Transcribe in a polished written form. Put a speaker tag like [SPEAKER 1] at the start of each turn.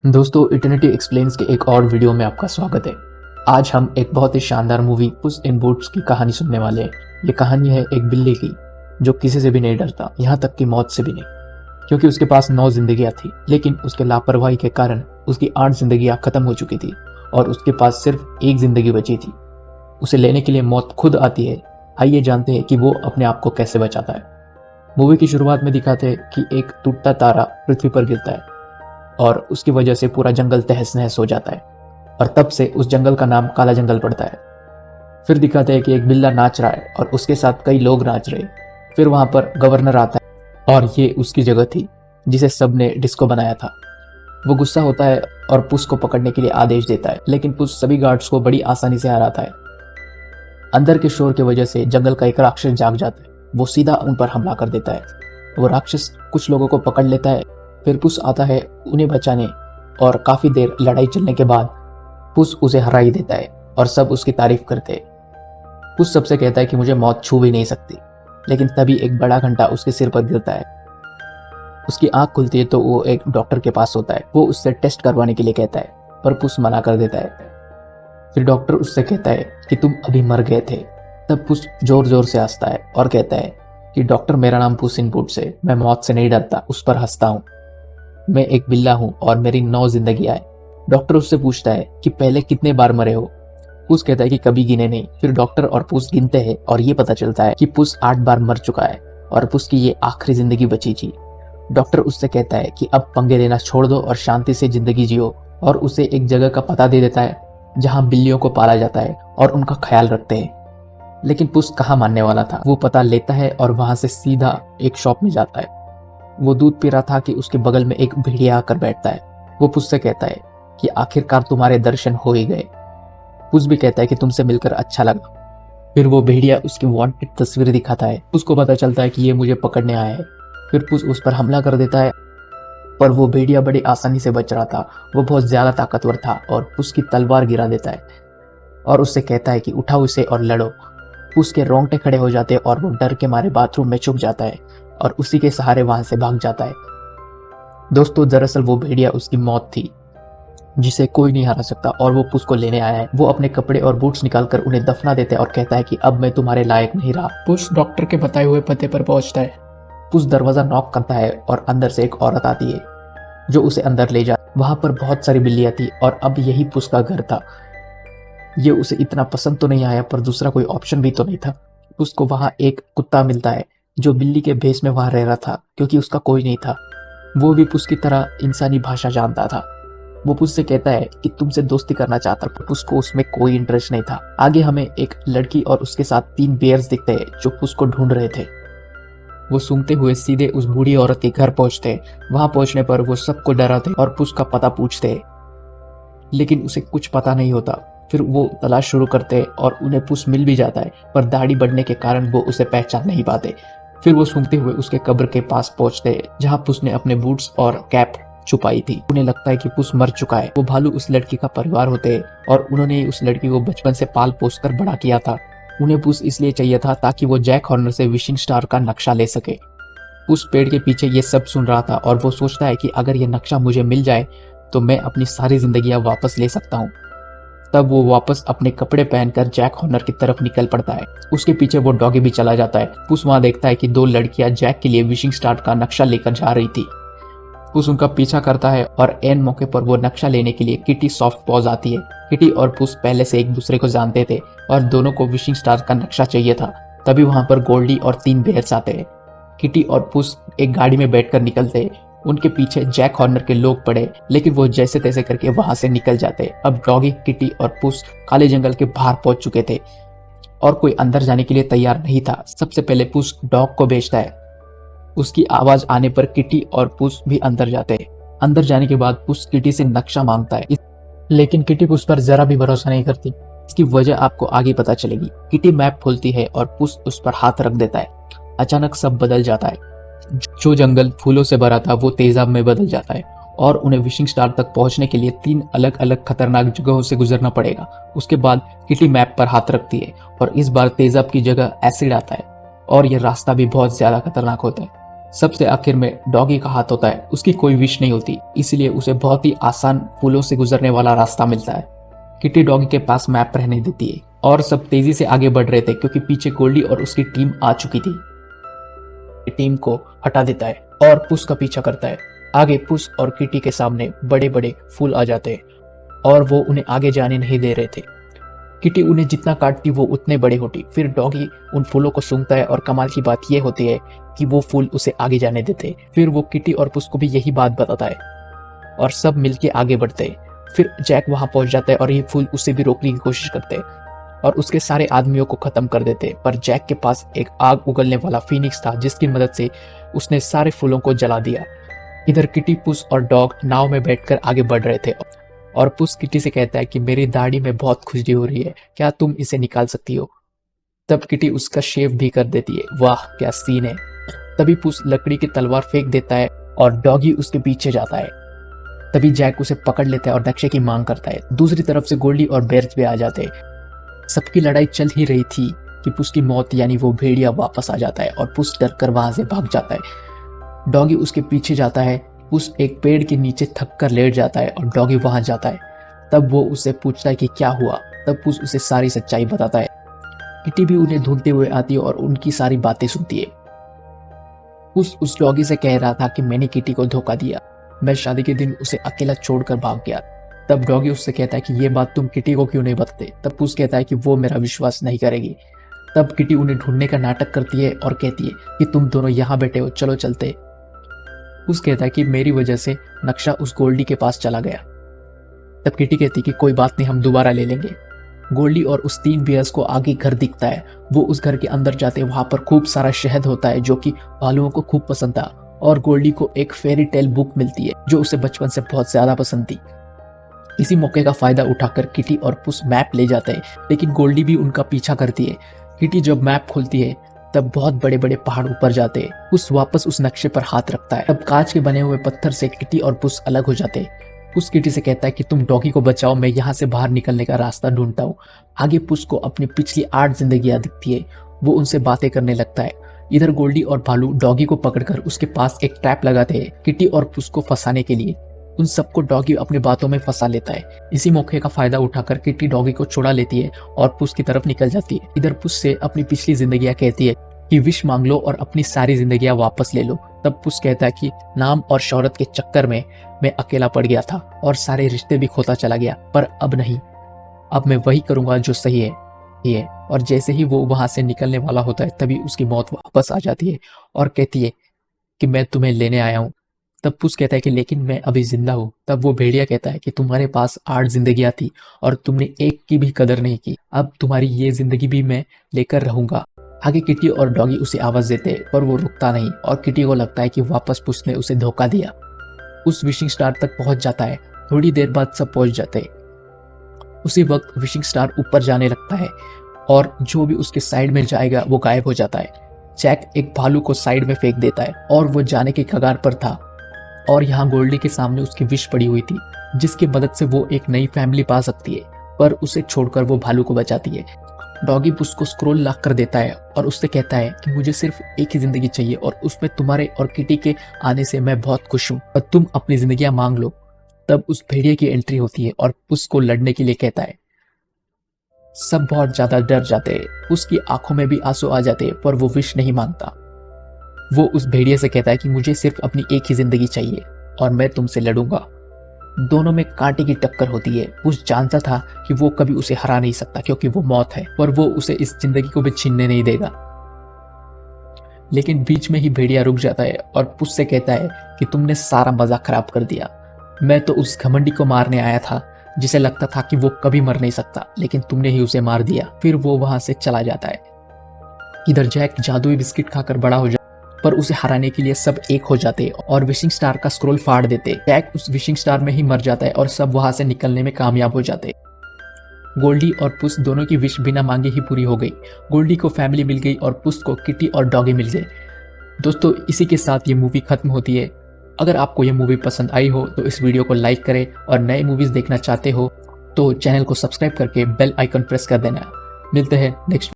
[SPEAKER 1] दोस्तों, eternity explains के एक और वीडियो में आपका स्वागत है। आज हम एक बहुत ही शानदार मूवी पुस इन बूट्स की कहानी सुनने वाले हैं। ये कहानी है एक बिल्ली की जो किसी से भी नहीं डरता, यहाँ तक कि मौत से भी नहीं, क्योंकि उसके पास 9 जिंदगियां थी, लेकिन उसके लापरवाही के कारण उसकी 8 जिंदगियां खत्म हो चुकी थी और उसके पास सिर्फ 1 जिंदगी बची थी। उसे लेने के लिए मौत खुद आती है। आइए जानते हैं कि वो अपने आप को कैसे बचाता है। मूवी की शुरुआत में दिखाते हैं कि एक टूटता तारा पृथ्वी पर गिरता है और उसकी वजह से पूरा जंगल तहस नहस हो जाता है और तब से उस जंगल का नाम काला जंगल पड़ता है। फिर दिखाते हैं कि एक बिल्ला नाच रहा है और उसके साथ कई लोग नाच रहे। फिर वहां पर गवर्नर आता है और ये उसकी जगह थी जिसे सबने डिस्को बनाया था। वो गुस्सा होता है और पुस को पकड़ने के लिए आदेश देता है, लेकिन पुस सभी गार्ड्स को बड़ी आसानी से हराता है। अंदर के शोर की वजह से जंगल का एक राक्षस जाग जाता है। वो सीधा उन पर हमला कर देता है। वो राक्षस कुछ लोगों को पकड़ लेता है। फिर पुस आता है उन्हें बचाने और काफी देर लड़ाई चलने के बाद पुस उसे हरा ही देता है और सब उसकी तारीफ करते हैं। पुस सबसे कहता है कि मुझे मौत छू भी नहीं सकती, लेकिन तभी एक बड़ा घंटा उसके सिर पर गिरता है। उसकी आंख खुलती है तो वो एक डॉक्टर के पास होता है। वो उससे टेस्ट करवाने के लिए कहता है, पर पुस मना कर देता है। फिर डॉक्टर उससे कहता है कि तुम अभी मर गए थे। तब पुस जोर जोर से हंसता है और कहता है कि डॉक्टर, मेरा नाम पुस इन बूट्स है, मैं मौत से नहीं डरता, उस पर हंसता हूँ। मैं एक बिल्ला हूं और मेरी 9 जिंदगियां हैं। डॉक्टर उससे पूछता है कि पहले कितने बार मरे हो। पुस कहता है कि कभी गिने नहीं। फिर डॉक्टर और पुस गिनते हैं और ये पता चलता है कि पुस 8 बार मर चुका है और पुस की ये आखिरी जिंदगी बची थी। डॉक्टर उससे कहता है कि अब पंगे लेना छोड़ दो और शांति से जिंदगी जियो, और उसे एक जगह का पता दे देता है जहां बिल्लियों को पाला जाता है और उनका ख्याल रखते हैं। लेकिन पुस कहाँ मानने वाला था। वो पता लेता है और वहां से सीधा एक शॉप में जाता है। वो दूध पी रहा था कि उसके बगल में एक भेड़िया आकर बैठता है। वो पुस से कहता है कि आखिरकार तुम्हारे दर्शन हो ही गए। पुस भी कहता है कि तुमसे मिलकर अच्छा लगा। फिर वो भेड़िया उसकी वांटेड तस्वीर दिखाता है। उसको पता चलता है कि ये मुझे पकड़ने आया है। फिर पुस उस पर हमला कर देता है, पर वो भेड़िया बड़ी आसानी से बच रहा था। वो बहुत ज्यादा ताकतवर था और पुस की तलवार गिरा देता है और उससे कहता है कि उठाओ इसे और लड़ो। पुस के रोंगटे खड़े हो जाते हैं और वो डर के मारे बाथरूम में छुप जाता है और उसी के सहारे वहां से भाग जाता है। दोस्तों, दरअसल वो भेड़िया उसकी मौत थी जिसे कोई नहीं हरा सकता और वो पुस को लेने आया है। वो अपने कपड़े और बूट्स निकालकर उन्हें दफना देते हैं और कहता है कि अब मैं तुम्हारे लायक नहीं रहा।
[SPEAKER 2] पुस डॉक्टर के बताए हुए पते पर पहुंचता है।
[SPEAKER 1] पुस दरवाजा नॉक करता है और अंदर से एक औरत आती है जो उसे अंदर ले जा। वहां पर बहुत सारी बिल्लियां थी और अब यही पुस का घर था। ये उसे इतना पसंद तो नहीं आया, पर दूसरा कोई ऑप्शन भी तो नहीं था। पुस को वहां एक कुत्ता मिलता है जो बिल्ली के भेष में वहां रह रहा था, क्योंकि उसका कोई नहीं था। वो भी पुस की तरह इंसानी भाषा जानता था। वो पुस से कहता है कि तुमसे दोस्ती करना चाहता, पर पुस को उसमें कोई इंटरेस्ट नहीं था। आगे हमें एक लड़की और उसके साथ 3 बेयर्स दिखते हैं जो पुस को ढूंढ रहे थे। वो सूंघते हुए सीधे उस बूढ़ी औरत के घर पहुंचते। वहां पहुंचने पर वो सबको डराते और पुस का पता पूछते, लेकिन उसे कुछ पता नहीं होता। फिर वो तलाश शुरू करते और उन्हें पुस मिल भी जाता है, पर दाढ़ी बढ़ने के कारण वो उसे पहचान नहीं पाते। फिर वो सूंघते हुए उसके कब्र के पास पहुंचते जहां पुस ने अपने बूट्स और कैप छुपाई थी। उन्हें लगता है कि पुस मर चुका है। वो भालू उस लड़की का परिवार होते और उन्होंने उस लड़की को बचपन से पाल पोस कर बड़ा किया था। उन्हें पुस इसलिए चाहिए था ताकि वो जैक हॉर्नर से विशिंग स्टार का नक्शा ले सके। पुस पेड़ के पीछे ये सब सुन रहा था और वो सोचता है कि अगर ये नक्शा मुझे मिल जाए तो मैं अपनी सारी जिंदगियां वापस ले सकता हूँ। तब वो वापस अपने कपड़े पहनकर जैक हॉर्नर की तरफ निकल पड़ता है। उसके पीछे वो डॉगी भी चला जाता है। पुस वहां देखता है कि 2 लड़कियां जैक के लिए विशिंग स्टार का नक्शा लेकर जा रही थी। पुस उनका पीछा करता है और एन मौके पर वो नक्शा लेने के लिए किटी सॉफ्ट पॉज आती है। किटी और पुस पहले से एक दूसरे को जानते थे और दोनों को विशिंग स्टार का नक्शा चाहिए था। तभी वहां पर गोल्डी और 3 बेयर्स आते हैं। किटी और पुस एक गाड़ी में बैठकर निकलते। उनके पीछे जैक हॉर्नर के लोग पड़े, लेकिन वो जैसे तैसे करके वहां से निकल जाते। अब डॉगी, किटी और पुस काले जंगल के बाहर पहुंच चुके थे और कोई अंदर जाने के लिए तैयार नहीं था। सबसे पहले पुस डॉग को भेजता है। उसकी आवाज आने पर किटी और पुस भी अंदर जाते हैं। अंदर जाने के बाद पुस किटी से नक्शा मांगता है, लेकिन किटी पुस पर जरा भी भरोसा नहीं करती। इसकी वजह आपको आगे पता चलेगी। किटी मैप खोलती है और पुस उस पर हाथ रख देता है। अचानक सब बदल जाता है। जो जंगल फूलों से भरा था वो तेजाब में बदल जाता है और उन्हें विशिंग स्टार तक पहुंचने के लिए 3 अलग अलग खतरनाक जगहों से गुजरना पड़ेगा। उसके बाद किटी मैप पर हाथ रखती है और इस बार तेजाब की जगह एसिड आता है और यह रास्ता भी बहुत ज्यादा खतरनाक होता है। सबसे आखिर में डॉगी का हाथ होता है। उसकी कोई विश नहीं होती, इसलिए उसे बहुत ही आसान फूलों से गुजरने वाला रास्ता मिलता है। किटी डॉगी के पास मैप रहने देती है और सब तेजी से आगे बढ़ रहे थे क्योंकि पीछे गोल्डी और उसकी टीम आ चुकी थी। टीम को हटा देता है और पुस का पीछा करता है। आगे पुस और किटी के सामने बड़े बड़े फूल आ जाते हैं और वो उन्हें आगे जाने नहीं दे रहे थे। किटी उन्हें जितना काटती वो उतने बड़े होती। फिर डॉगी उन फूलों को सूंघता है और कमाल की बात यह होती है कि वो फूल उसे आगे जाने देते। फिर वो किटी और पुस को भी यही बात बताता है और सब मिलके आगे बढ़ते हैं। फिर जैक वहां पहुंच जाता है और ये फूल उसे भी रोकने की कोशिश करते हैं और उसके सारे आदमियों को खत्म कर देते हैं। पर जैक के पास एक आग उगलने वाला फीनिक्स था जिसकी मदद से उसने सारे फूलों को जला दिया। इधर किटी, पुस और डॉग नाव में बैठकर आगे बढ़ रहे थे और पुस किटी से कहता है कि मेरी दाढ़ी में बहुत खुजली हो रही है, क्या तुम इसे निकाल सकती हो? तब किटी उसका शेव भी कर देती है। वाह क्या सीन है। तभी पुस लकड़ी की तलवार फेंक देता है और डॉगी उसके पीछे जाता है। तभी जैक उसे पकड़ लेता है और नक्शे की मांग करता है। दूसरी तरफ से गोल्डी और बेर्च भी आ जाते हैं। सबकी लड़ाई चल ही रही थी कि पुस की मौत यानी वो भेड़िया वापस आ जाता है और पुस डर कर वहां से भाग जाता है। डॉगी उसके पीछे जाता है। पुस एक पेड़ के नीचे थक कर लेट जाता है और डॉगी वहां जाता है। तब वो उससे पूछता है कि क्या हुआ। तब पुस उसे सारी सच्चाई बताता है। किटी भी उन्हें ढूंढते हुए आती है और उनकी सारी बातें सुनती है। पुस उस डॉगी से कह रहा था कि मैंने किटी को धोखा दिया, मैं शादी के दिन उसे अकेला छोड़कर भाग गया। तब डॉगी उससे कहता है कि ये बात तुम किटी को क्यों नहीं बताते। तब पुस कहता है कि वो मेरा विश्वास नहीं करेगी। तब किटी उन्हें ढूंढने का नाटक करती है और कहती है कि तुम दोनों यहाँ बैठे हो, चलो चलते। पुस कहता है कि मेरी वजह से नक्शा उस गोल्डी के पास चला गया। तब किटी कहती है कि कोई बात नहीं, हम दोबारा ले लेंगे। गोल्डी और उस 3 बियर्स को आगे घर दिखता है। वो उस घर के अंदर जाते हैं। वहां पर खूब सारा शहद होता है जो कि भालुओं को खूब पसंद था और गोल्डी को एक फेरी टेल बुक मिलती है जो उसे बचपन से बहुत ज्यादा पसंद थी। इसी मौके का फायदा उठाकर किटी और पुस मैप ले जाते हैं, लेकिन गोल्डी भी उनका पीछा करती है। किटी जब मैप खोलती है तब बहुत बड़े बड़े पहाड़ ऊपर जाते हैं। पुस वापस उस नक्शे पर हाथ रखता है। तब कांच के बने हुए पत्थर से किटी और पुस अलग हो जाते हैं। पुस किटी से कहता है कि तुम डॉगी को बचाओ, मैं यहाँ से बाहर निकलने का रास्ता ढूंढता हूँ। आगे पुस को अपनी पिछली 8 जिंदगियां दिखती है। वो उनसे बातें करने लगता है। इधर गोल्डी और भालू डॉगी को पकड़कर उसके पास एक ट्रैप लगाते हैं किटी और पुस को फंसाने के लिए। उन सबको डॉगी अपनी बातों में फंसा लेता है। इसी मौके का फायदा उठाकर किटी डॉगी को छुड़ा लेती है और पुस की तरफ निकल जाती है। इधर पुस से अपनी पिछली जिंदगियां कहती है कि विश मांग लो और अपनी सारी जिंदगियां वापस ले लो। तब पुस कहता है कि नाम और शोहरत के चक्कर में मैं अकेला पड़ गया था और सारे रिश्ते भी खोता चला गया, पर अब नहीं, अब मैं वही करूंगा जो सही है। ये और जैसे ही वो वहां से निकलने वाला होता है तभी उसकी मौत वापस आ जाती है और कहती है कि मैं तुम्हें लेने आया हूँ। तब पुस कहता है कि लेकिन मैं अभी जिंदा हूँ। तब वो भेड़िया कहता है कि तुम्हारे पास 8 जिंदगियां थी और तुमने एक की भी कदर नहीं की, अब तुम्हारी ये जिंदगी भी मैं लेकर रहूंगा। आगे किटी और डॉगी उसे आवाज देते हैं पर वो रुकता नहीं और किटी को लगता है कि वापस पुस ने उसे धोखा दिया। उस विशिंग स्टार तक पहुंच जाता है। थोड़ी देर बाद सब पहुंच जाते हैं। उसी वक्त विशिंग स्टार ऊपर जाने लगता है और जो भी उसके साइड में जाएगा वो गायब हो जाता है। जैक एक भालू को साइड में फेंक देता है और वो जाने के कगार पर था और यहाँ गोल्डी के सामने उसकी विश पड़ी हुई थी जिसकी मदद से वो एक नई फैमिली पा सकती है, पर उसे छोड़कर वो भालू को बचाती है। डॉगी पुस को स्क्रोल लॉक कर देता है और उससे कहता है कि मुझे सिर्फ एक ही जिंदगी चाहिए और उसमें तुम्हारे और किटी के आने से मैं बहुत खुश हूँ और तुम अपनी जिंदगियां मांग लो। तब उस भेड़िए की एंट्री होती है और पुस को लड़ने के लिए कहता है। सब बहुत ज्यादा डर जाते हैं। उसकी आंखों में भी आंसू आ जाते हैं पर वो विश नहीं मांगता। वो उस भेड़िए से कहता है कि मुझे सिर्फ अपनी एक ही जिंदगी चाहिए और मैं तुमसे लड़ूंगा। दोनों में कांटे की टक्कर होती है। पुस जानता था कि वो कभी उसे हरा नहीं सकता क्योंकि वो मौत है, पर वो उसे इस जिंदगी को भी छीनने नहीं देगा। लेकिन बीच में ही भेड़िया रुक जाता है और पुस से कहता है कि तुमने सारा मजा खराब कर दिया। मैं तो उस घमंडी को मारने आया था जिसे लगता था कि वो कभी मर नहीं सकता, लेकिन तुमने ही उसे मार दिया। फिर वो वहां से चला जाता है। इधर जैक जादुई बिस्किट खाकर बड़ा हो जाता पर उसे हराने के लिए सब एक हो जाते और विशिंग स्टार का स्क्रोल फाड़ देते। जैक उस विशिंग स्टार में ही मर जाता है और सब वहां से निकलने में कामयाब हो जाते। गोल्डी और पुस दोनों की विश बिना मांगे ही पूरी हो गई। गोल्डी को फैमिली मिल गई और पुस को किटी और डॉगी मिल गए। दोस्तों इसी के साथ ये मूवी खत्म होती है। अगर आपको ये मूवी पसंद आई हो तो इस वीडियो को लाइक करें और नए मूवीज देखना चाहते हो तो चैनल को सब्सक्राइब करके बेल आइकन प्रेस कर देना। मिलते हैं नेक्स्ट